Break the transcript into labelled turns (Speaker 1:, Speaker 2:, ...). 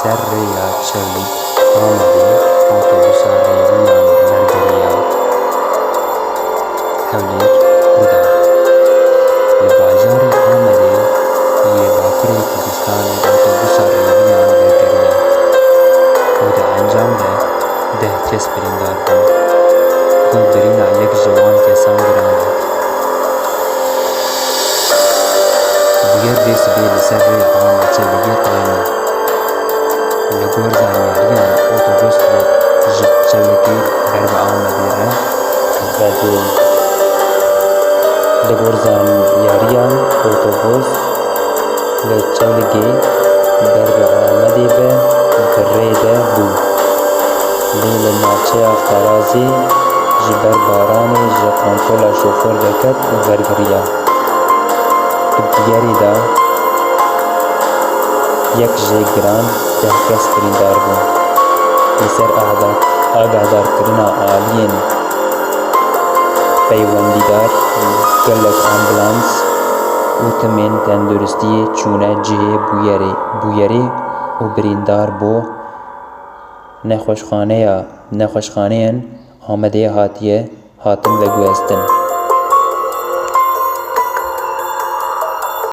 Speaker 1: ser rêya çewlîk Amedê otobûsa rêviyan bergeriya Hewlêr Kurdan. Li bajarê Amedê yê Bakurê Kurdistanê otobûsa rêviyan bergeriya û di encam de 10 kes birîndar bûn ku birîna yek ji wan kesan giran e. Diğer vê sibê li ser rê Amed çewligî qeyîn li gor zanyariyan otobûs ji çewligî ber bi Amedê re vediyên. Li gor zanyariyan otobûs li çewligî ber bi Amedê ve bi rê de bû. Lê li navçeya Xerazê ji ber baranê ji kontrola şoför veket û wergiriya. Di diyarê de yek jê giran 10 kes birîndar bûn. Li ser agadarkirina aliyên peywendîdar gelek ambulans û timên tenduristiyê çûne cihê bûyerê û birîndar bo nexweşxaneyên Amedê hatin veguhestin.